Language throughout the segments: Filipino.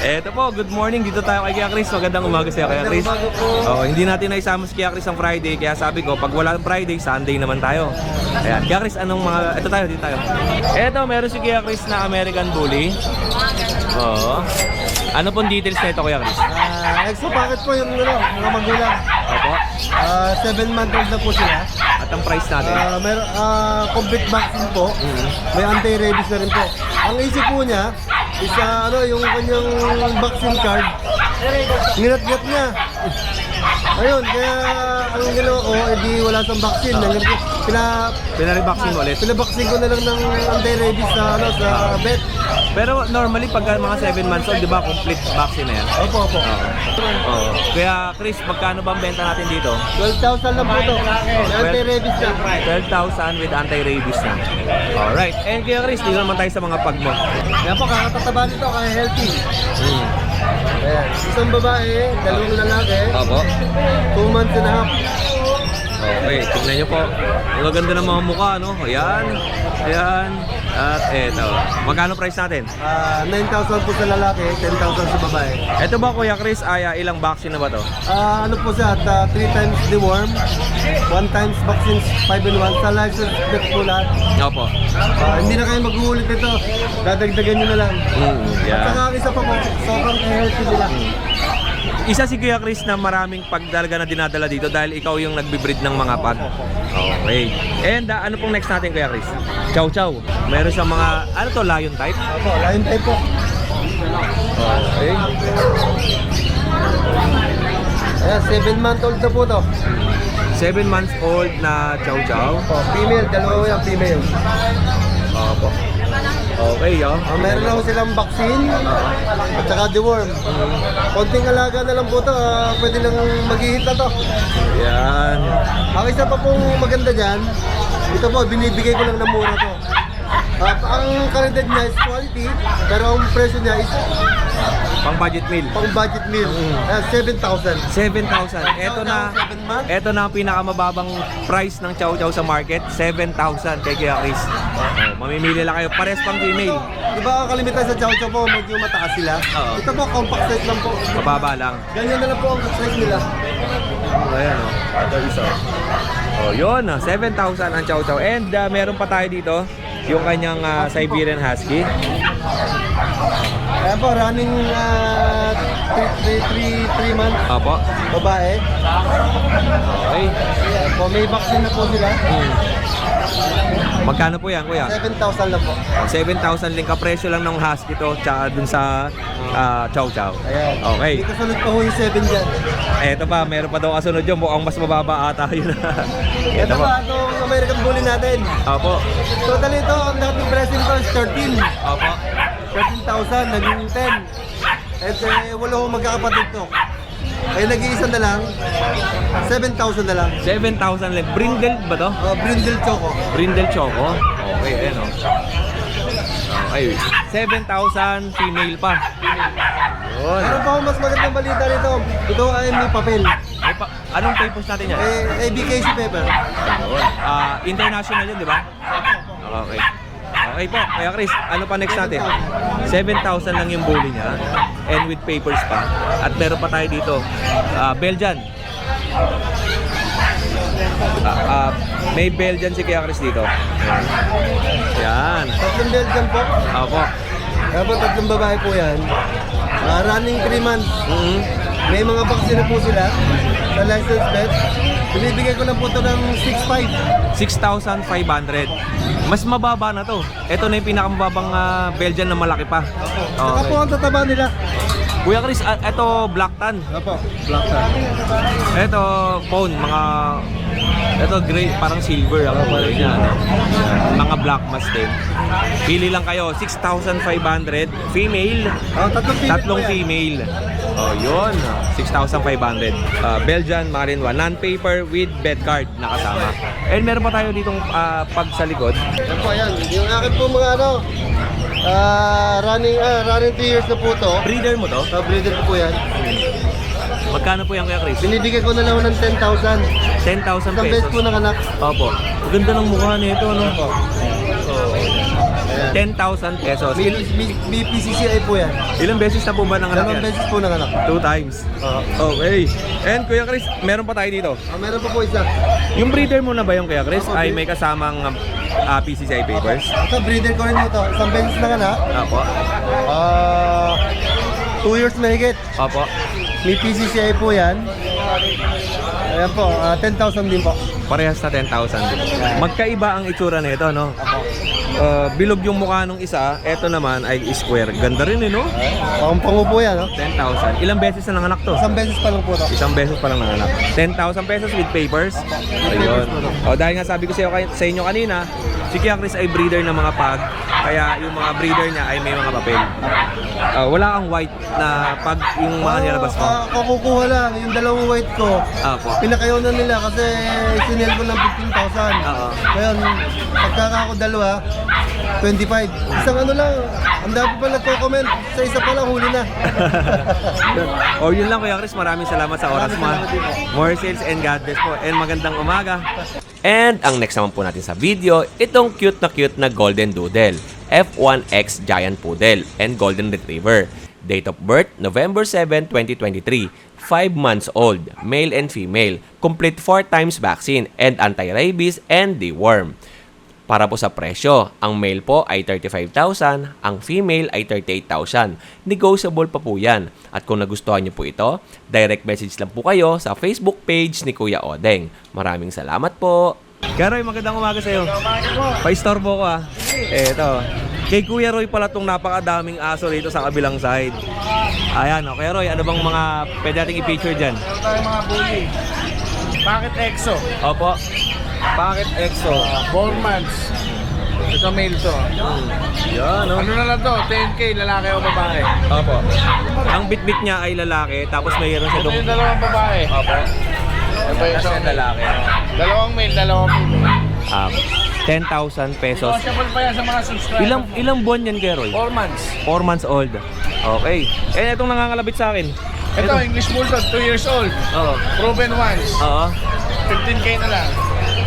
Eto po, good morning. Dito tayo kay Kuya Chris. Magandang umaga sa'yo, Kuya Chris. Oh, hindi natin naisama si Kuya Chris ang Friday. Kaya sabi ko, pag wala ang Friday, Sunday naman tayo. Ayan, Kuya Chris, anong mga... Ito tayo, dito tayo. Eto, meron si Kuya Chris na American Bully. Oo. Ano pong details na ito, Kuya Chris? Extra packet po yung mga magulang. Opo. 7-month-old na po sila. At ang price natin? Complete vaccine po. May anti-rabies na rin po. Ang isip po niya, isa yung kanyang vaccine card, ninat-nat niya. Ayun, kaya ang ginawa ko, edi wala siyang vaccine. Pinare-vaccine ulit? Pinabaksin ko na lang ng anti-rabies sa vet. Pero normally, pag mga 7 months old, di ba, complete vaccine na yan? Opo. Oo. Kaya, Chris, magkano ba ang benta natin dito? 12,000 lang po ito. Anti-rabies na. 12,000 with anti-rabies na. Alright. And kaya, Chris, dito naman tayo sa mga pag mo. Kaya po, kakatataba nito, kaya healthy. Ayan. Isang babae, dalawang lalaki. Opo. 2 months and a half. Okay, tignan nyo po. Ang gaganda ng mga mukha, no? Ayan. Ayan. At eto. Magkano price natin? 9,000 po sa lalaki, 10,000 sa babae. Eto ba, Kuya Chris, ilang vaccine na ba to? Ano po siya, 3 times deworm, 1 times vaccines, 5 in 1. Sa license bet po lahat. Opo. Hindi na kayo mag-uulit ito. Dadagdagan nyo na lang. At Yeah. saka isa pa po, sobrang healthy nila. Isa si Kuya Chris na maraming pagdalaga na dinadala dito dahil ikaw yung nagbe-breed ng mga pag. Okay. And ano pong next natin, Kuya Chris? Chow Chow. Meron siyang mga, ano to, lion type? Opo, lion type po. Okay. Ayan, 7-month-old na po to. 7 months old na Chow Chow. Female, dalawa yan, female. Opo. Okay, Meron na ko silang vaccine at saka deworm. Konting alaga na lang po to, pwede lang mag-hit na to. Yan. Ang isa pa pong maganda dyan, ito po, binibigay ko lang ng mura to. Ang kalidad niya is quality, pero ang presyo niya is Pang budget meal. pang budget meal. 7,000. 7,000. Ito na ang pinakamababang price ng Chow Chow sa market. 7,000 kay Kuya Chris. Mamimili lang kayo. Pares pang female. Di ba ang kalimitan sa Chow Chow po, medyo mataas sila? Oo. Ito po, compact size lang po. Mababa lang. Ganyan na lang po ang size nila. Ayan, Ito isa. Yun. 7,000 ang Chow Chow. And meron pa tayo dito. Yung kanyang Siberian Husky. Ayan po, running 3 months. Opo. Babae. Okay. Ayan po, may vaccine na po sila. Magkano po yan, Kuya? 7,000 lang po. 7,000 lang kapresyo lang ng Husky to tsaka dun sa Chow Chow. Ayan. Okay. Hindi kasunod pa ho yung 7 dyan. Eto pa, meron pa daw kasunod yun. Mukhang mas mababa ata yun. Ito pa, itong American Bully natin. Opo. Total ito, ang lahat ng present ko is 13. Opo. 13,000, naging 10. At wala akong magkakapatid to. Kaya nag-iisa na lang, 7,000 na lang. 7,000 lang. Brindle ba to? Brindle Choco. Brindle Choco. Okay, ayan Okay. 7,000 female pa. Yun. Meron pa akong mas magandang balita nito. Ito ay may papel. Anong papers natin yan? ABKC paper. Yun. International yun, di ba? Okay. Okay po, Kaya Chris, ano pa next natin? 7,000 lang yung bully niya and with papers pa. At meron pa tayo dito, Belgian. May Belgian si Kuya Chris dito. Yan. Tatlong Belgian po. Opo. Kaya po, tatlong babae po yan. Running 3 months. May mga vaccine na po sila sa license bet. Binibigay ko lang po ito ng 6,500. 6,500. Mas mababa na to. Ito na yung pinakamababang Belgian na malaki pa. Saka po ang tataba nila. Kuya Chris, ito black tan. Opo, black tan. Ito phone, ito gray, parang silver ako pa rin niya, no? Mga black mask din. Pili lang kayo, 6,500 female, tatlong female. Yun, 6,500. Belgian Marine 1, non-paper with bed card nakasama. And meron pa tayo ditong pag sa likod. Yan po, yan. Yung akin po mga running 2 years na po to. Breeder mo to? Breeder ko po yan. Magkano po yan, Kuya Chris? Binibigay ko na lang ng 10,000. 10,000 Isang beses pesos. po ng anak. Opo. Ganda ng mukha nito, no? Opo. Ayan. 10,000 pesos. May PCCI po yan. Ilang beses na po ba nanganak Dalawang yan? beses po nanganak. 2 times. Okay. And Kuya Chris, meron pa tayo dito. Meron pa po isa. Yung breeder mo na ba yung Kuya Chris Opo, ay may kasamang PCCI papers? Ito, breeder ko rin ito. Isang beses nanganak. Opo. 2 years mahigit. Opo. May PCCI po yan. Ayan po, 10,000 din po. Parehas na 10,000. Magkaiba ang itsura nito, no? Bilog yung mukha nung isa, eto naman ay square. Ganda rin eh, no? Pangpango po yan, no? 10,000. Ilang beses na nanganak to? Isang beses pa lang po ito. Isang beses pa lang nanganak. 10,000 pesos with papers. Ayun. Dahil nga sabi ko sa inyo kanina, si Kuya Chris ay breeder ng mga pag, kaya yung mga breeder niya ay may mga papel. Wala kang white na pag yung mga nilabas mo. Kukuha lang, yung dalawang white ko. Opo. Pinakayaw na nila kasi sinel ko ng 15,000. Oo. Ngayon, pagkaka ko dalawa, 25. Isang ano lang, ang dami pa nagko-comment. Sa isa pa lang, huli na. Yun lang Kuya Chris, maraming salamat sa oras mo. More sales and God bless po. And magandang umaga. And ang next naman po natin sa video, itong cute na Golden Doodle, F1X Giant Poodle and Golden Retriever. Date of birth, November 7, 2023. 5 months old, male and female. Complete 4 times vaccine and anti-rabies and deworm. Para po sa presyo, ang male po ay 35,000, ang female ay 38,000. Negotiable pa po yan. At kung nagustuhan niyo po ito, direct message lang po kayo sa Facebook page ni Kuya Odeng. Maraming salamat po. Karoy, magandang umaga sa iyo. Pa-istorbo ko ah. Eto. Kay Kuya Roy pala itong napakadaming aso rito sa kabilang side. Ayan, Kuya Roy, ano bang mga pwede nating i-feature dyan? Meron tayong mga bully. Packet EXO. Opo. Packet EXO. 4 months. Ito male to. Yan, no? Ano na lang to? 10K, lalaki o babae? Opo. Ang bitbit niya ay lalaki, tapos mayroon siya Ito doon. yung dalawang babae. Opo. Ito yung isang lalaki. Dalawang male, dalawang female. 10,000 pesos. Negotiable pa yan sa mga subscribers. Ilang buwan yan, Keroy? 4 months. 4 months old. Okay. Eh, itong nangangalabit sa akin. Ito, English Bulldog, 2 years old. Oo. Proven once. Oo. 15K na lang.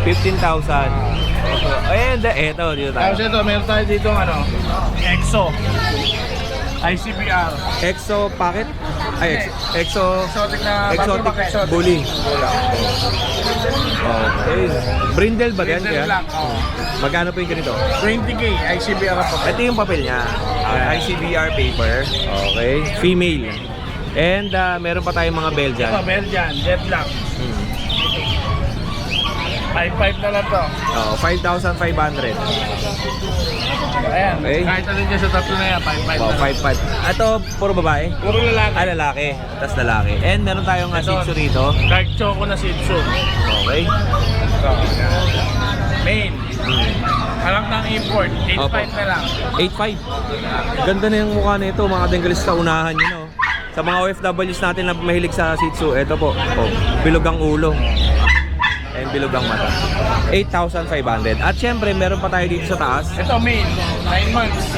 15,000. And ito, dito tayo. Tapos ito, meron tayo dito ano, EXO. ICBR. EXO packet? Ay, EXO Exotic na exotic exotic. bully. Okay. Brindle ba yan? Brindle Kaya? black, oh. Magkano po yung ganito? 20K, ICBR pa. Ito yung papel niya. ICBR paper. Okay. Female. And meron pa tayong mga Belgian. Ito, Belgian, jet black. 5.5 na lang to. 5,500. Ayan, Okay. kahit alin dyan sa tatlo na yan, 5.5 na lang. 5,500. Ito, puro babae? Puro lalaki. Lalaki. Tapos lalaki. And meron tayong Shih Tzu rito. Dark choco na Shih Tzu. Okay. Main. Alam ng import, 8.5 na lang. 8.5. Ganda na yung mukha nito, mga denggalis sa unahan nyo, no? Sa mga OFWs natin na mahilig sa Shih Tzu, ito po. Bilog ang ulo. And bilog ang mata. 8,500. At syempre, meron pa tayo dito sa taas. Ito main, 9 months.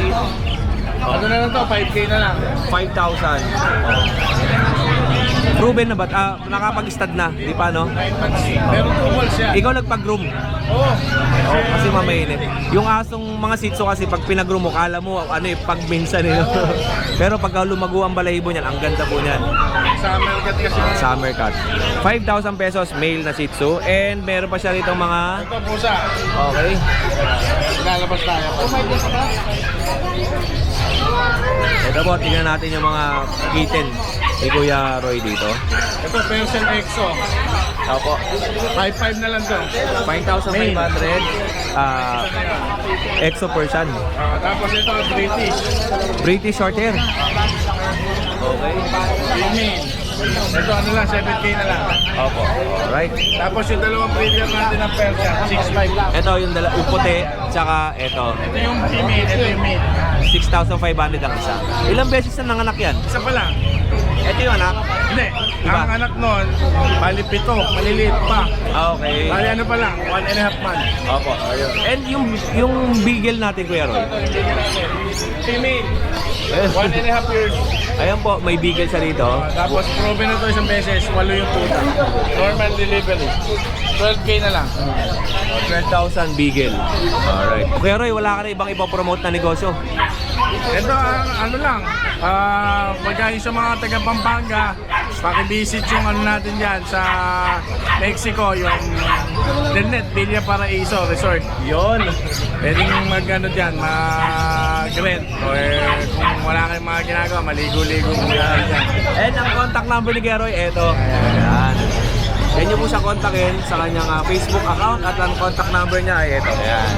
Ano na lang to, 5K na lang. 5,000. Proven na ba? Nakapag-stud na, di pa, no? 9 months. Pero 2 balls yan. Ikaw nagpag-groom. Oo. Kasi mamainit. Yung asong mga Shih Tzu kasi pag pinag-groom mo, kala mo ano pag minsan eh. No? Pero pagka lumago ang balahibo niyan, ang ganda po niyan. Summer cut kasi. Summer cut. 5,000 pesos male na Shih Tzu. And meron pa siya rito mga... Ito pusa. Okay. Lalabas tayo. Oh my God, pa. Ito po, tingnan natin yung mga kitten ni Kuya Roy dito. Ito Persian EXO. Opo. 5.5 na lang to. 5,500. Exo Persian. Tapos ito British. British short hair. Okay. Main. Ito ano lang, 7K na lang. Opo. Alright. Tapos yung dalawang breeder natin ng Persian, 6.5 lang. Ito yung puti, tsaka ito. Ito yung female, ito yung male. 6,500 ang isa. Ilang beses na nanganak yan? Isa pa lang. Ito yung anak. Hindi, Diba? ang anak nun, bali 7, maliliit pa. Okay. Bali ano pa lang, 1.5 month. Opo. Ayun. And yung beagle natin, Kuya Roy. Female, Ayun. 1.5 years. Ayan po, may beagle siya rito. Tapos proven na to isang beses, 8 yung tuta. Normal delivery. 12K na lang. 12,000 beagle. Alright. Kuya Roy, wala ka na ibang ipopromote na negosyo? Ito, ano lang, pagkain sa mga taga Pampanga, pakivisit yung ano natin dyan sa Mexico, yung Delnet, Villa Paraiso Resort. Yun. Pwedeng mag-ano dyan, mag-rent. Or kung wala kayong mga ginagawa, maligo-ligo muna dyan. And ang contact number ni Kuya Roy, eto. Ayan. Yan nyo po siya kontakin sa kanyang Facebook account at ang contact number niya ay eto. Ayan.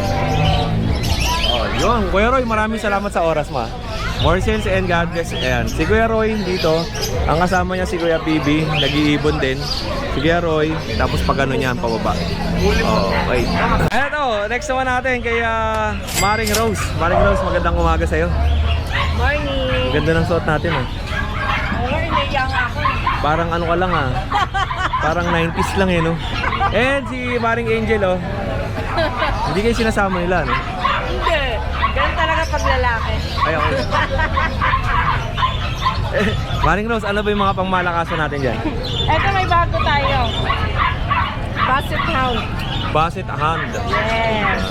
Oh, yun. Kuya Roy, maraming salamat sa oras mo. More sense and God bless. Ayan. Si Kuya Roy dito, ang kasama niya si Kuya PB, nag-iibon din. Si Kuya Roy, tapos pag ano niyan, pababa. Oh, okay. Eto, next naman natin kay Maring Rose. Maring Rose, magandang umaga sa'yo. Morning! Ganda ng suot natin eh. Oo, inayang ako. Parang ano ka lang ah. Parang 90s lang eh no. And si Maring Angel oh. Hindi kayo sinasama nila no. Hindi. Ganun talaga pag lalaki. Ay okay. Maring Rose, ano ba yung mga pangmalakasan natin dyan? Eto, may bago tayo. Basset Hound. Basset Hound. Yes.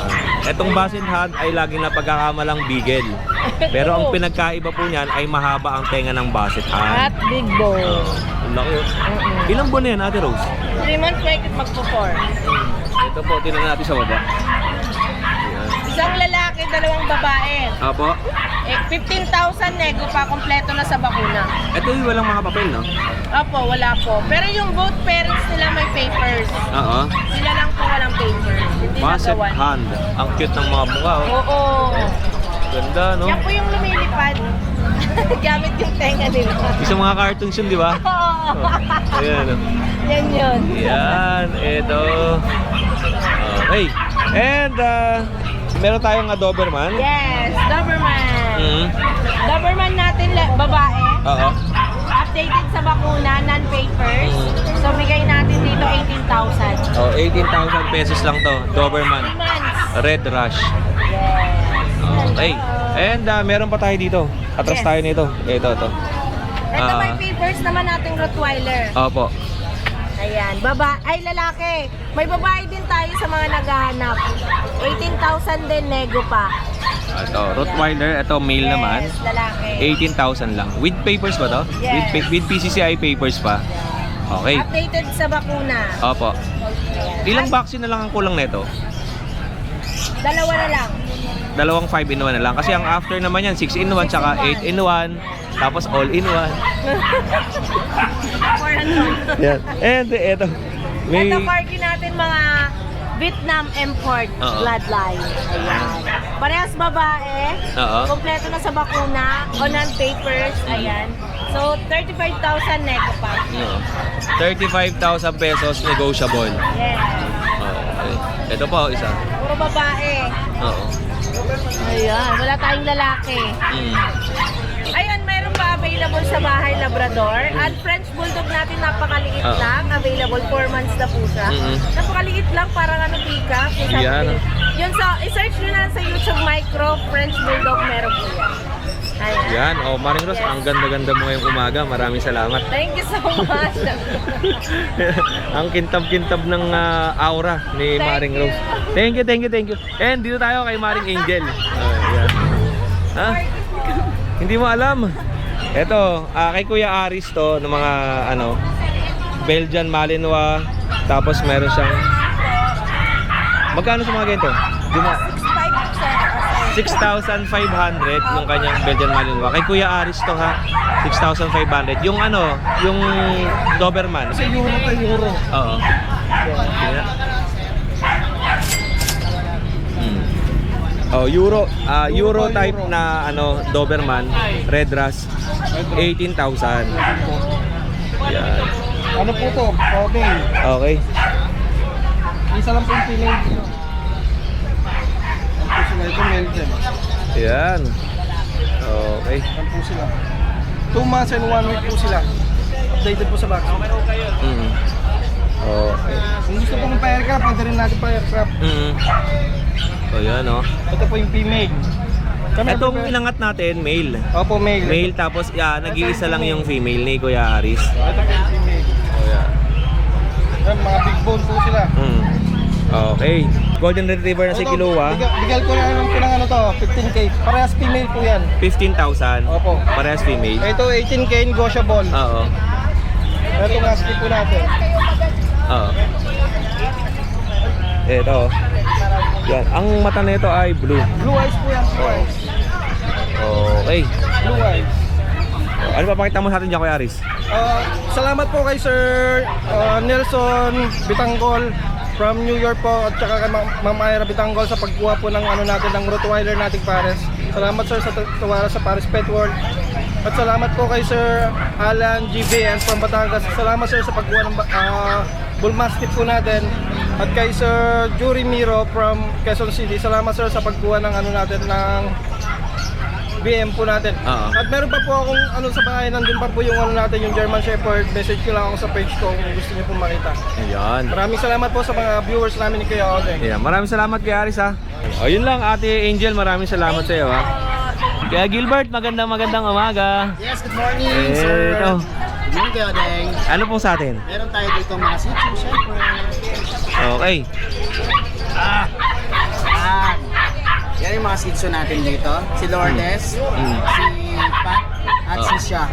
Etong Basset Hound ay laging napagkakamalang beagle. Pero ang pinagkaiba po niyan ay mahaba ang tenga ng Basset At Hound. big bone. Ang laki oh. Ilang buwan na yan, Ate Rose? 3 months may magpo-4. Ito po, tinan natin sa baba. Ayan. Isang lalaki, 2 babae. Apo. 15,000 nego pa, kompleto na sa bakuna. Ito yung walang mga papel no? Opo, wala po. Pero yung both parents nila may papers. Oo. Sila lang po walang papers. Hindi Basset nagawan. Hound. Ang cute ng mga mukha oh. Oo. Ganda no? Yan po yung lumilipad. Gamit yung tenga nila. Isang mga cartoons yun, di ba? Oo. Oh, ayan oh. Yan yun. Yan, ito. Okay. And meron tayong Doberman. Yes, Doberman. Mhm. Doberman natin, babae. Oo. Updated sa bakuna, non-papers. So, bigay natin dito 18,000. Oh, 18,000 pesos lang to. 3 Doberman. months. Red Rush. Yes. Okay. And meron pa tayo dito. Atras Yes. tayo nito. Ito, ito. Ito may papers naman nating Rottweiler. Opo. Ayan, ay lalaki. May babae din tayo sa mga naghahanap. 18,000 din, nego pa. Ito, Rottweiler. Ito, male Yes, naman. lalaki. 18,000 lang. With papers ba to? Yes. With PCCI papers pa. Okay. Updated sa bakuna. Opo. Ayan. Ilang vaccine na lang ang kulang nito? 2 na lang. 2 5-in-1 na lang. Kasi ang after naman yan, 6-in-1 tsaka 8-in-1. Tapos all-in-1. 400. Yan. And eto. May... Ito party natin mga Vietnam import Oo. bloodline. Ayan. Parehas babae. Oo. Kompleto na sa bakuna. On papers. Ayan. So, 35,000 nego pa. No. 35,000 pesos negotiable. Yes. Okay. Ito po, isa. Puro babae. Oo. Ayan. Wala tayong lalaki. Mm. Ayan, meron pa available sa bahay Labrador. At French Bulldog natin napakaliit Oo. lang. Available 4 months na po siya. Mhm. Napakaliit lang, parang ano pika. Yan. Yun sa, i-search nyo na sa YouTube Micro French Bulldog, meron po yan. Ayan. Yan. Oh, Maring Rose, ang ganda-ganda mo ngayong umaga. Maraming salamat. Thank you so much. Ang kintab-kintab ng aura ni Thank Maring you. Rose. Thank you, thank you, thank you. And dito tayo kay Maring Angel. Yan. Ha? Hindi mo alam. Ito, kay Kuya Aris to ng mga ano Belgian Malinois. Tapos meron siyang magkano sa mga ganito? Di mo 6,500 yung kanyang Belgian Malinois. Kay Kuya Aris to ha. 6,500. Yung ano, yung Doberman. Sa euro to euro. Oo. Tingnan. Oh, Euro type na ano Doberman, Red Rush, 18,000. Yan. Ano po to? Okay. Okay. Isa lang po yung feeling. Ano po sila? Ito Melden. Yan. Okay. Ano po sila? 2 months and 1 week po sila. updated po sa box. Mm. Okay. Kung gusto pong pa-aircraft, pwede rin natin pa-aircraft. Mm. So yan oh. Ito po yung female. Itong inangat natin, male. Opo, male. Male tapos nag-iisa lang yung female ni Kuya Aris. Ito po yung female. Oh yeah. Yan, mga big bone po sila. Mm. Okay. Golden Retriever na si Kilua. Bigyan ko na lang po ng ano to, 15K. Parehas female po yan. 15,000. Opo. Parehas female. Ito 18K negotiable. Oo. Ito nga split po natin. Oo. Ito. Yan. Ang mata nito ay blue. Blue eyes po yan, blue eyes. Okay. Blue eyes. Ano pa pakita mo sa atin dyan, Kuya Aris? Salamat po kay Sir Nelson Bitangol from New York po at saka kay Ma'am Ira Bitangol sa pagkuha po ng ano natin ng Rottweiler nating pares. Salamat sir sa tuwara sa Paris Pet World. At salamat po kay Sir Alan GVN from Batangas. Salamat sir sa pagkuha ng Bull Mastiff po natin. At kay Sir Jury Miro from Quezon City. Salamat sir sa pagkuha ng ano natin ng BM po natin. At meron pa po akong ano sa bahay, nandun pa po yung ano natin, yung German Shepherd. Message ko lang ako sa page ko kung gusto niyo po makita. Ayan. Maraming salamat po sa mga viewers namin ni Kuya Odeng. Ayan. Maraming salamat, Kuya Aris ha. O yun lang, Ate Angel, maraming salamat sa iyo ha. Kaya Gilbert, magandang umaga. Yes, good morning, Eh, sir. ito. Good morning, Kuya Odeng. Ano pong sa atin? Meron tayo dito mga sitio, syempre. Okay. Yan. Yan yung mga sitio natin dito. Si Lourdes, si Pat, at si Sha.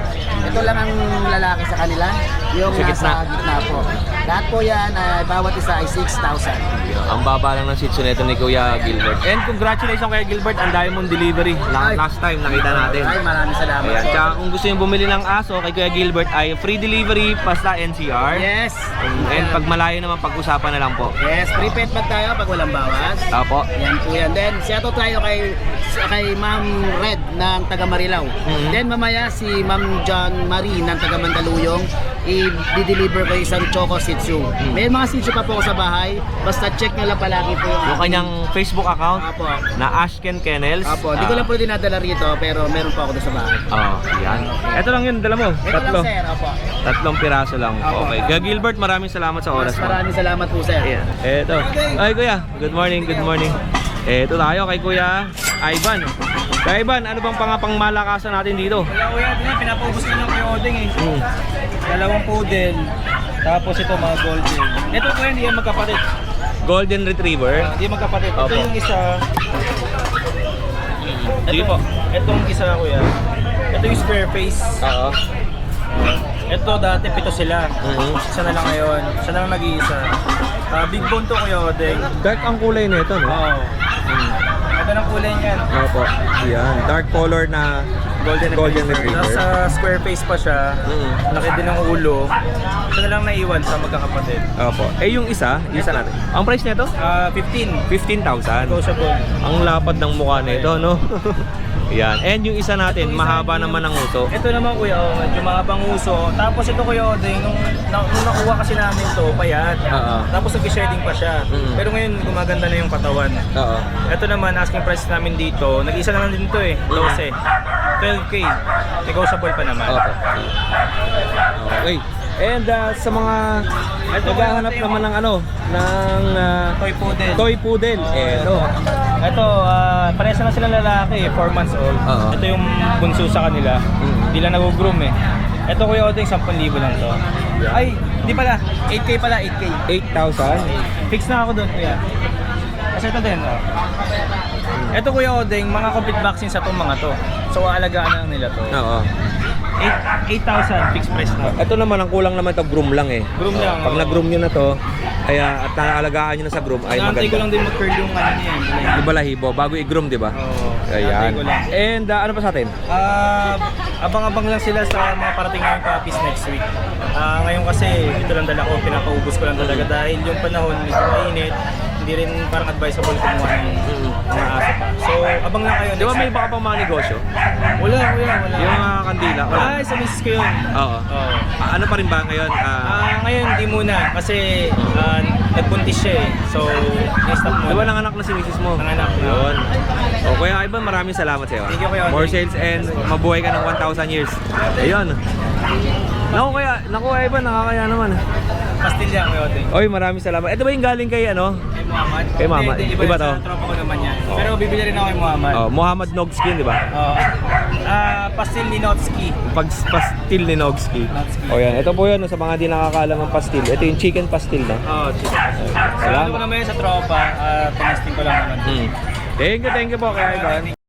Ito lang ang lalaki sa kanila. Yung Sa nasa gitna. gitna po. Lahat po yan, bawat isa ay 6,000. Ang baba lang ng shih tzu nito ni Kuya Gilbert. And congratulations Kuya Gilbert, ang Diamond Delivery. Last time nakita natin. Ay, maraming salamat. Ayan. po. Tsaka kung gusto nyo bumili ng aso kay Kuya Gilbert ay free delivery basta NCR. Yes. And pag malayo naman, pag-usapan na lang po. Yes, prepaid bag tayo pag walang bawas. Tapo. Yan po yan. Then, shoutout tayo kay Ma'am Red ng taga Marilao. Then mamaya si Ma'am John Marie ng taga Mandaluyong, i-deliver ko isang Choco Shih Tzu. May mga Shih Tzu pa po ako sa bahay. Basta check nyo lang palagi po Yung kanyang Facebook account Apo. na Ashken Kennels. Apo, di ko lang po dinadala rito pero meron pa ako doon sa bahay. Yan. Ito lang yun, dala mo. Ito lang sir, apo. Tatlong piraso lang. Apo. Okay. Kuya Gilbert, maraming salamat sa oras mo. Maraming salamat po sir. Ayan. Eto. Ay Kuya, good morning, good morning. Eto tayo kay Kuya Ivan. Kuya Ivan, ano bang pangmalakasan natin dito? Kaya kuya, pinapaubos na ng Kuya Odeng eh. Dalawang poodle. Tapos ito mga golden. Ito kuya, hindi yan magkapatid. Golden Retriever. Hindi magkapatid. Ito Opo. yung isa. Sige po. Itong isa kuya. Ito yung square face. Oo. Ito dati 7 sila. Isa na lang ngayon. Isa na lang nag-iisa. Big bone to Kuya Odeng. Dark ang kulay nito, no? Oo. Ito ng kulay niyan. Opo. Yan. Dark color na Golden Retriever. Nasa square face pa siya. Laki din ng ulo. Isa na lang naiwan sa magkakapatid. Opo. Eh yung isa natin. Ang price nito? 15. 15,000. Negotiable. Ang lapad ng mukha nito, no? Yan. And yung isa natin, mahaba naman ang uso. Ito naman kuya, medyo mahabang uso. Tapos ito Kuya Odeng, nung nakuha kasi namin to, payat. Oo. Tapos nag-shedding pa siya. Pero ngayon gumaganda na yung katawan. Oo. Ito naman, asking price namin dito, nag-isa na lang din to eh, 12. 12K. Negotiable pa naman. Opo. Okay. And sa mga naghahanap naman ng ano, ng Toy poodle. toy poodle. Eto. Ito, parehas na silang lalaki, 4 months old. Oo. Ito yung bunso sa kanila. Hindi lang nag-groom eh. Ito Kuya Odeng, 10,000 lang to. Ay, hindi pala. 8K pala, 8K. 8,000. Fix na ako doon, kuya. Kasi ito din, oh. Ito Kuya Odeng, mga complete vaccine sa itong mga to. So, aalagaan na lang nila to. Oo. 8,000 fixed price na. Ito naman, ang kulang naman ito, groom lang eh. Groom lang, Pag oo. nag-groom nyo na to, at naalagaan nyo na sa groom, ay Naantay ko lang maganda. din mag-curl yung ano niya. Di ba lahibo? Bago i-groom, di ba? Oo. Ayan. Naantay ko lang. And ano pa sa atin? Abang-abang lang sila sa mga parating namin puppies next week. Ngayon kasi, ito lang dala ko, pinapaubos ko lang talaga dahil yung panahon medyo mainit, hindi rin parang advisable kumuha ng mga aso pa. So, abang lang kayo Di ba next may week. baka pang mga negosyo? Wala, wala. Yung mga kandila? Wala. Ay, sa misis ko yun. Oo. Oo. Ano pa rin ba ngayon? Ngayon, di muna. Kasi nagbuntis siya eh. So, i-stop muna. Di ba nanganak na si misis mo? Nanganak na. Yun. O Kuya Ivan, maraming salamat sa iyo. Thank you, Kuya More Odeng. sales and mabuhay ka ng 1,000 years. Ayun. Naku, Ivan, nakakaya naman. Pastilya ko yun. Oy, maraming salamat. Ito ba yung galing kay ano? Kay Muhammad. Kay Muhammad. Hindi, Iba to? Sa tropa ko naman yan. Pero bibili rin ako kay Muhammad. Oh, Muhammad Nogskin, di ba? Oo. Pastil ni Notsky. Pastil ni Nogsky. O yan, ito po yun sa mga di nakakaalam ng pastil. Ito yung chicken pastil, no? Oo, chicken. Salamat. Salamat ko naman yun sa tropa. Tinesting ko lang naman. Thank you po kay Ivan.